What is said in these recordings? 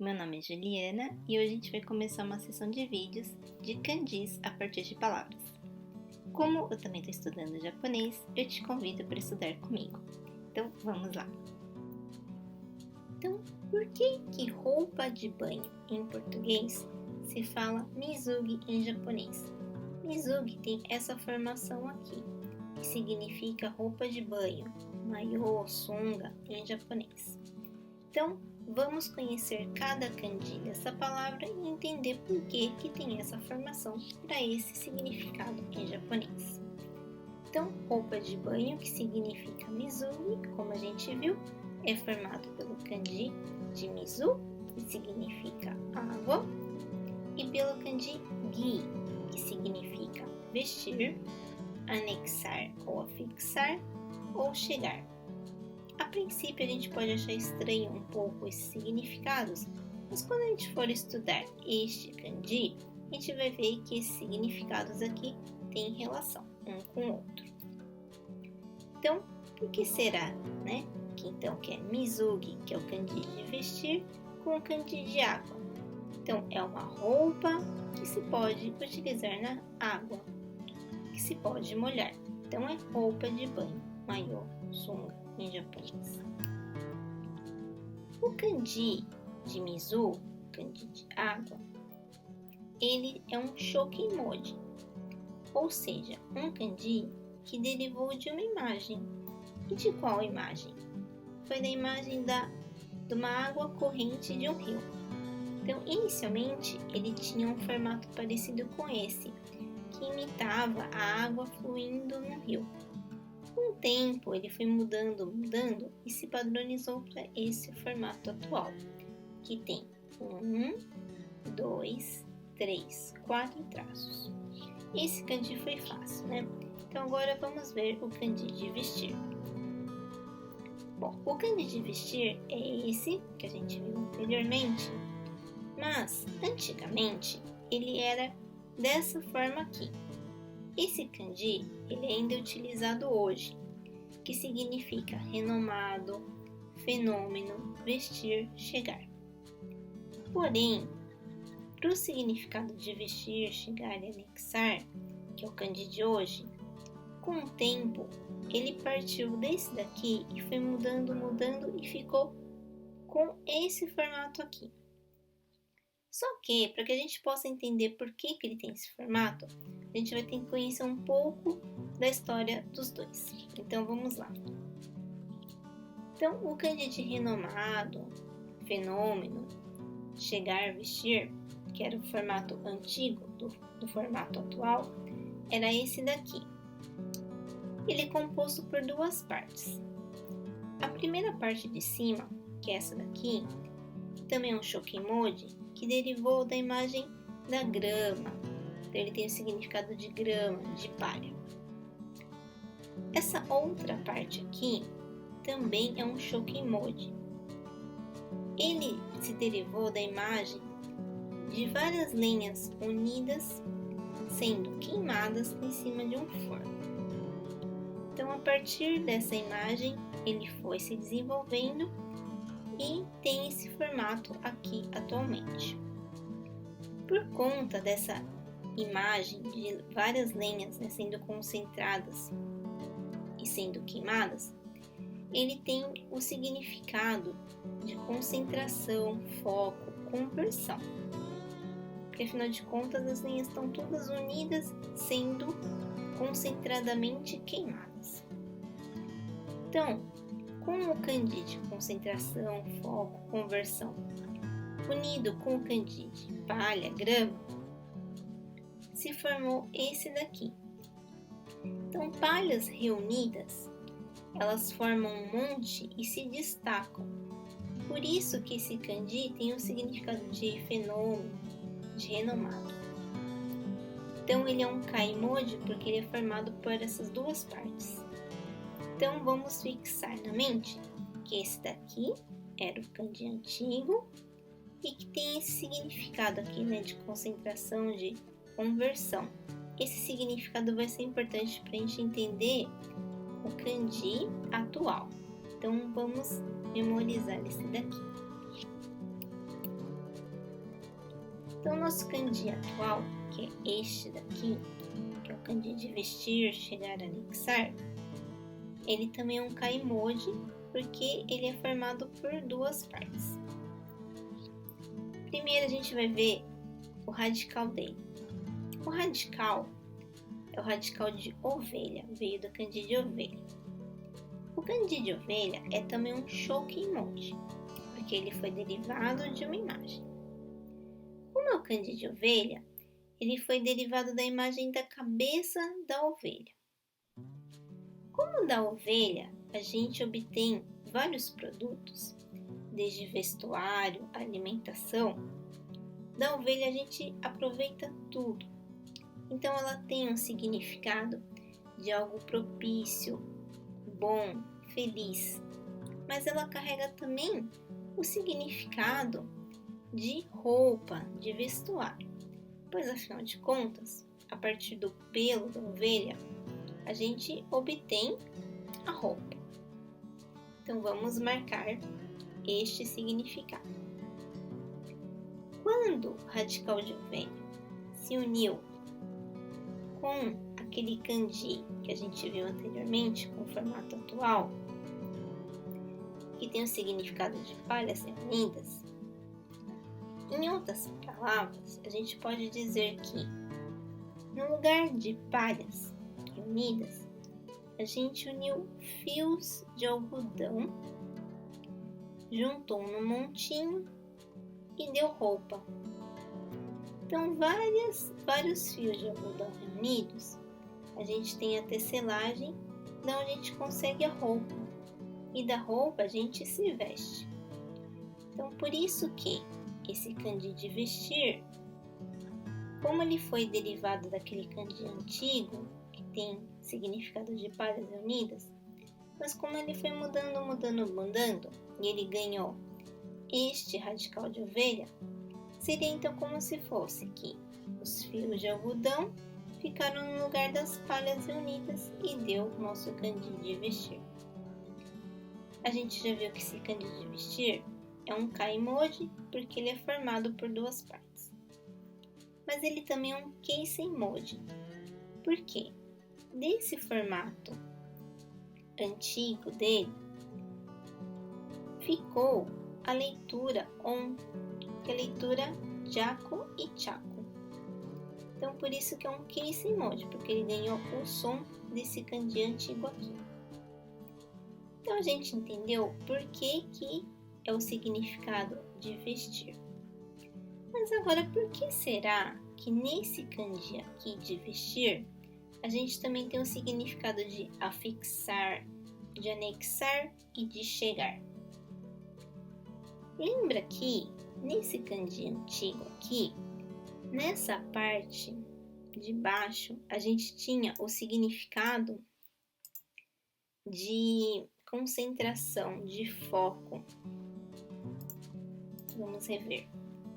Meu nome é Juliana e hoje a gente vai começar uma sessão de vídeos de kanjis a partir de palavras. Como eu também estou estudando japonês, eu te convido para estudar comigo. Então vamos lá! Então, por que roupa de banho em português se fala mizugi em japonês? Mizugi tem essa formação aqui, que significa roupa de banho, maiô, sunga em japonês. Então, vamos conhecer cada kanji dessa palavra e entender por que tem essa formação para esse significado em japonês. Então, roupa de banho, que significa mizugi, como a gente viu, é formado pelo kanji de mizu, que significa água, e pelo kanji gi, que significa vestir, anexar ou afixar, ou chegar. A princípio, a gente pode achar estranho um pouco esses significados, mas quando a gente for estudar este kanji, a gente vai ver que esses significados aqui têm relação um com o outro. Então, por que será, que é mizugi, que é o kanji de vestir, com o kanji de água? Então, é uma roupa que se pode utilizar na água, que se pode molhar. Então, é roupa de banho, maiô, sunga em japonês. O kanji de mizu, kanji de água, ele é um shokimoji, ou seja, um kanji que derivou de uma imagem. E de qual imagem? Foi da imagem de uma água corrente de um rio. Então, inicialmente, ele tinha um formato parecido com esse, que imitava a água fluindo no rio. Com o tempo, ele foi mudando e se padronizou para esse formato atual, que tem 1, 2, 3, 4 traços. Esse kanji foi fácil, Então agora vamos ver o kanji de vestir. Bom, o kanji de vestir é esse que a gente viu anteriormente, mas antigamente ele era dessa forma aqui. Esse kanji ele ainda é utilizado hoje, que significa renomado, fenômeno, vestir, chegar. Porém, para o significado de vestir, chegar e anexar, que é o kanji de hoje, com o tempo ele partiu desse daqui e foi mudando e ficou com esse formato aqui. Só que, para que a gente possa entender por que ele tem esse formato, a gente vai ter que conhecer um pouco da história dos dois. Então, vamos lá. Então, o kanji de renomado, fenômeno, chegar, vestir, que era o formato antigo do formato atual, era esse daqui. Ele é composto por duas partes. A primeira parte de cima, que é essa daqui, também é um shokimoji, que derivou da imagem da grama. Então, ele tem o significado de grama, de palha. Essa outra parte aqui também é um shokimoji. Ele se derivou da imagem de várias lenhas unidas sendo queimadas em cima de um forno. Então, a partir dessa imagem, ele foi se desenvolvendo e tem esse formato aqui atualmente. Por conta dessa imagem de várias lenhas sendo concentradas e sendo queimadas, ele tem o significado de concentração, foco, conversão. Porque afinal de contas as linhas estão todas unidas, sendo concentradamente queimadas. Então, com o kanji de concentração, foco, conversão, unido com o kanji de palha, grama, se formou esse daqui. Então, palhas reunidas, elas formam um monte e se destacam. Por isso que esse kanji tem o significado de fenômeno, de renomado. Então, ele é um kaimoji porque ele é formado por essas duas partes. Então, vamos fixar na mente que esse daqui era o kanji antigo e que tem esse significado aqui, de concentração, de conversão. Esse significado vai ser importante para a gente entender o kanji atual. Então, vamos memorizar esse daqui. Então, o nosso kanji atual, que é este daqui, que é o kanji de vestir, chegar, anexar, ele também é um kaimoji, porque ele é formado por duas partes. Primeiro a gente vai ver o radical dele. O radical é o radical de ovelha, veio do kanji de ovelha. O kanji de ovelha é também um shokinmoji, porque ele foi derivado de uma imagem. Como é o kanji de ovelha, ele foi derivado da imagem da cabeça da ovelha. Como da ovelha a gente obtém vários produtos, desde vestuário, alimentação, da ovelha a gente aproveita tudo. Então ela tem um significado de algo propício, bom, feliz, mas ela carrega também o significado de roupa, de vestuário, pois afinal de contas, a partir do pelo da ovelha, a gente obtém a roupa. Então vamos marcar este significado. Quando o radical de ovelha se uniu com aquele kanji que a gente viu anteriormente, com o formato atual, que tem o significado de palhas reunidas, em outras palavras, a gente pode dizer que no lugar de palhas reunidas, a gente uniu fios de algodão, juntou num montinho e deu roupa. Então, vários fios de algodão reunidos, a gente tem a tecelagem, da onde a gente consegue a roupa. E da roupa a gente se veste. Então, por isso que esse kanji de vestir, como ele foi derivado daquele kanji antigo, que tem significado de palhas reunidas, mas como ele foi mudando, e ele ganhou este radical de ovelha, seria então como se fosse que os fios de algodão ficaram no lugar das palhas reunidas e deu o nosso kanji de vestir. A gente já viu que esse kanji de vestir é um kaimoji porque ele é formado por duas partes. Mas ele também é um keisenmoji. Por quê? Desse formato antigo dele, ficou a leitura on, que é a leitura jaku e chaku. Então, por isso que é um keisenmoji, porque ele ganhou o som desse kanji antigo aqui. Então, a gente entendeu por que é o significado de vestir. Mas agora, por que será que nesse kanji aqui de vestir, a gente também tem o significado de afixar, de anexar e de chegar? Lembra que nesse kanji antigo aqui, nessa parte de baixo, a gente tinha o significado de concentração, de foco. Vamos rever.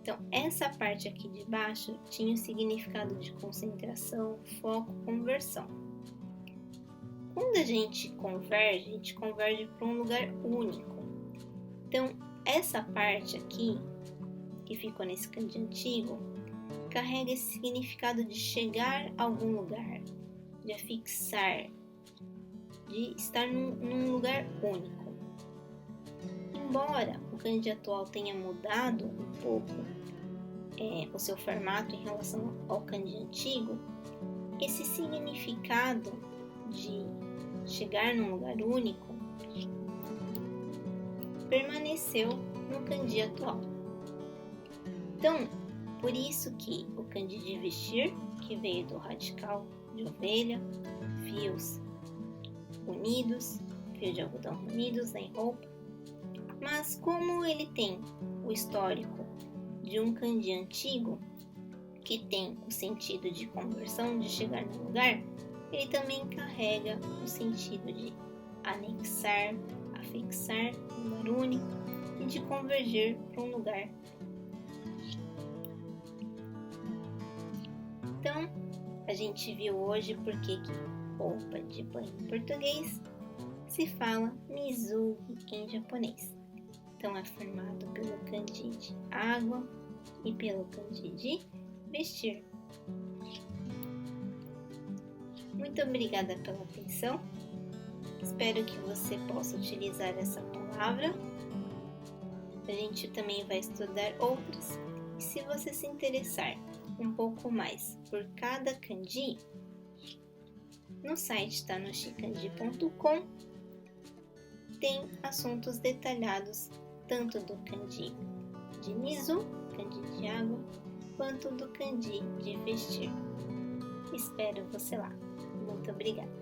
Então, essa parte aqui de baixo tinha o significado de concentração, foco, conversão. Quando a gente converge para um lugar único. Então, essa parte aqui, que ficou nesse kanji antigo, carrega esse significado de chegar a algum lugar, de afixar, de estar num lugar único. Embora o kanji atual tenha mudado um pouco o seu formato em relação ao kanji antigo, esse significado de chegar num lugar único permaneceu no kanji atual. Então, por isso que o kanji de vestir, que veio do radical de ovelha, fios unidos, fios de algodão unidos em roupa, mas como ele tem o histórico de um kanji antigo, que tem o sentido de conversão, de chegar no lugar, ele também carrega o sentido de anexar, afixar um lugar único e de convergir para um lugar. Então, a gente viu hoje porque que roupa de banho em português se fala mizugi em japonês. Então, é formado pelo kanji de água, e pelo kanji de vestir. Muito obrigada pela atenção. Espero que você possa utilizar essa palavra. A gente também vai estudar outras. E se você se interessar um pouco mais por cada kanji, no site tanoshikandi.com tem assuntos detalhados tanto do kanji de mizu, kanji de água, quanto do kanji de vestir. Espero você lá. Muito obrigada!